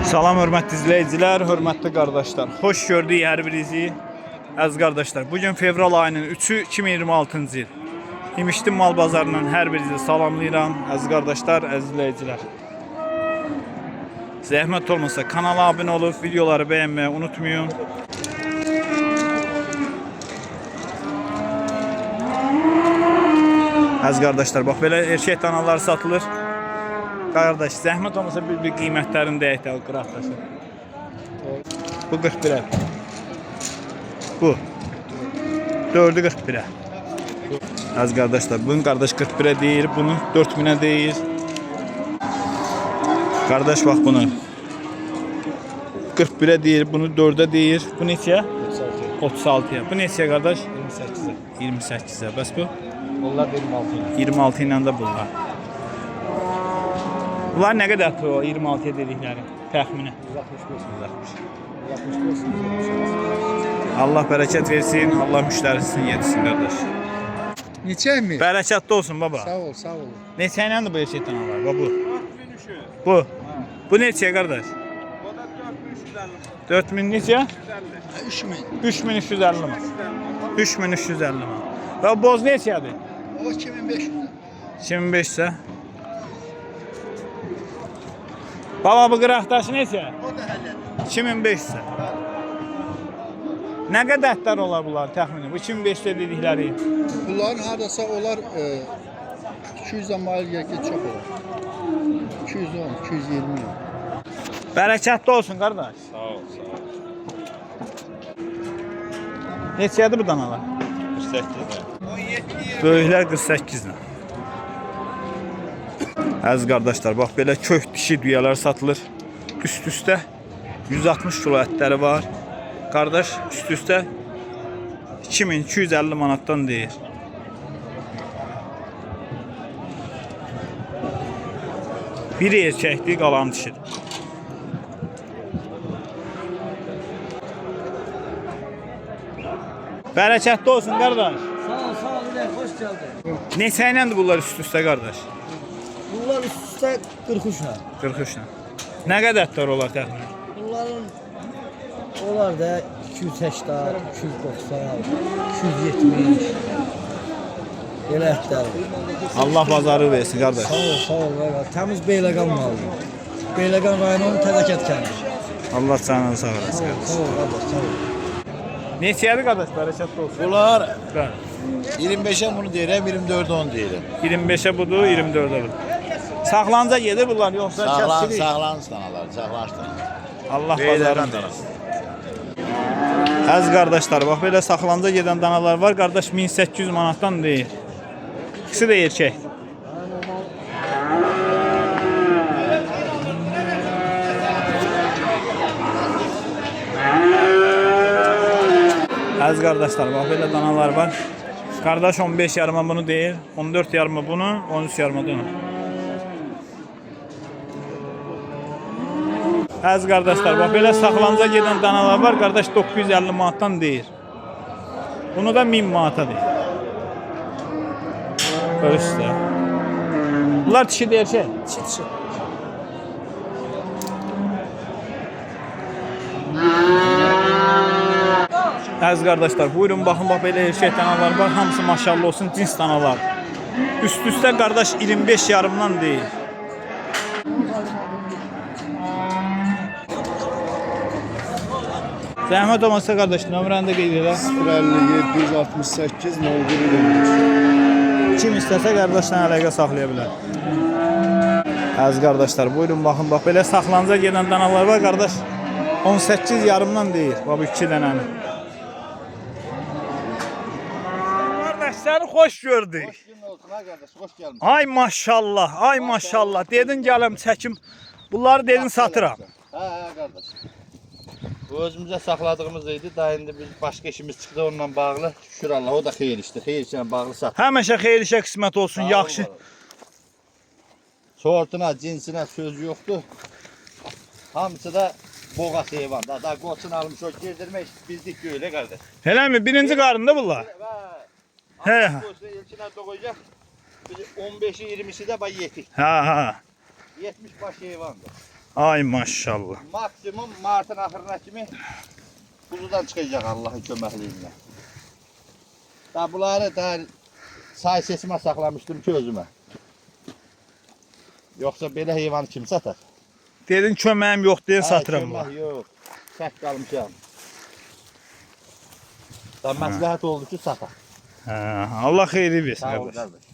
Salam hörmətli izləyicilər, hörmətli qardaşlar. Xoş gördük hər birinizi. Əziz qardaşlar, bugün fevral ayının 3-ü 2026-cı il. İmişli mal bazarından hər birinizi salamlayıram. Əziz qardaşlar, əziz izləyicilər. Zəhmət olmasa kanala abunə olub, videoları bəyənməyi unutmayın. Əziz qardaşlar, bax belə erkək danalar satılır. Qardaş, zəhmət olmasa bir qiymətlərini deyək də qıraqdaşı. Bu 41'e. Bu 4'ü 41'e. Əziz qardaşlar, bunun qardaş 41'e deyir, bunu 4000'e deyir. Qardaş bax bunu 41'e deyir, bunu 4'e deyir. Bu neçəyə? 36'ya. Bu neçəyə qardaş? 28'e. 28'e. Bəs bu? Onlar 26'ya. 26 ilə də bunlar. Bunlar nə qədər o 26'ya dedikləri təxminə? 165. Allah bərəkət versin, Allah müştərisini yetişsin qardaş. Neçə mi? Bərəkətli olsun baba. Sağ ol, sağ ol. Neçə ilə də bu erkəkdən alır? Bax bu. Bu. Bu neçəyə qardaş? O da 4350. 4000 neçə? 3000. 3350 mi? 3350 mi? Və boz neçədir? O 2500. 25 ise. Baba bu qıraqdaşı neçə? O da həllət. 2500 ise. Nə qədər ətlər olar bunlar təxminən? Bu 2500 dedikləri. Bunların hardasa olar 200'den mail çox olar. 210, 220. Bərəkətli olsun qardaş. Sağ ol, sağ ol. Neçədir bu danalar? 48'e. Böyüklər 48 ilə. Əziz qardaşlar, bax belə kök dişi düyələr satılır. Üst-üstə 160 kilo ətləri var. Qardaş üst-üstə 2250 manatdan deyir. Biri erkəkdir, qalan dişidir. Bərəkətli olsun qardaş. Sağ ol, hoş geldin. Neçə iləndir bunlar üst-üstə qardaş? Bunlar üst üste 43'le. 43 ilə. Nə qədər ətlər olar təxminən? Bunların onlar da 280, 290, 270. Belə ətlər var. Allah bazarı versin qardaş. Sağ ol. Təmiz Beyləqan malıdır. Beyləqan rayonunun Təzəkət kəndi. Allah canını sağ olasın. Sağ ol qardaş, sağ ol. Neçədir qardaş? Bərəkətli olsun. Bunlar Bəli. 25'e bunu deyirəm, 24'e onu deyirəm. 25'e budur, 24'e budur. Saxlanca gedir bunlar yoxsa kəskirik? Sağlan danalar, sağlan danalar. Allah Beylərdən bazarını versin. Əziz qardaşlar, bax belə saxlanca gedən danalar var. Qardaş 1800 manatdan deyir. İkisi də erkək. Əziz qardaşlar, bax belə danalar var. Qardaş 15 yarıma bunu deyir, 14 yarıma bunu, 13 yarıma bunu. Əziz qardaşlar, bax belə saxlanca gedən danalar var. Qardaş 950 manatdan deyir. Bunu da 1000 manata deyir. Görürsünüz. Bunlar dişi deyir şey. Çitişi. Əziz qardaşlar, buyurun baxın, bax belə erkək danalar var. Hamısı maşallah olsun, cins danalar. Üst-üstə qardaş 25 yarımdan deyir. Zəhmət olmasa qardaş, nömrəni də qeyd elə. 050 768 01 Kim istəsə qardaşla əlaqə saxlaya bilər. Əziz qardaşlar, buyurun baxın, bax belə saxlanca gedən danalar var qardaş. 18 yarımdan deyir, bax 2 dənəni. Qardaşları xoş gördük. Hoş gün olsun ha kardeş, hoş gelmiş. Ay maşallah, ay maşallah. Dedin gələm çəkim. Bunları dedin satıram. Ha kardeş. Bu özümüze sakladığımız idi. Daha indi biz başka işimiz çıktı onunla bağlı. Şükür Allah, o da xeyir işte. Xeyir işlə bağlı sat. Həmişə xeyir işə qismət olsun, yaxşı. Sortuna, cinsinə söz yoktu. Hamısı da boğaz heyvan. Daha qoçun almış o gezdirmək bizdik böyle kardeş. Elə mi? Birinci qarında bunlar? He. Elçinə doğacaq. 15'i 20'si de bay yetik. Ha. 70 baş heyvandır. Ay maşallah. Maksimum Mart'ın axırına kimi kuzudan çıxacaq Allah'ın köməkliyi ilə. Da bunları da say sesimə saxlamışdım ki özümə. Yoxsa belə heyvanı kim satar? Dedin köməyim yox deyə satıram bu. Kömək yox. Sək qalmışam. Da məsləhət oldu ki satar. Allah xeyri versin Sağ ol qardaş. qardaş.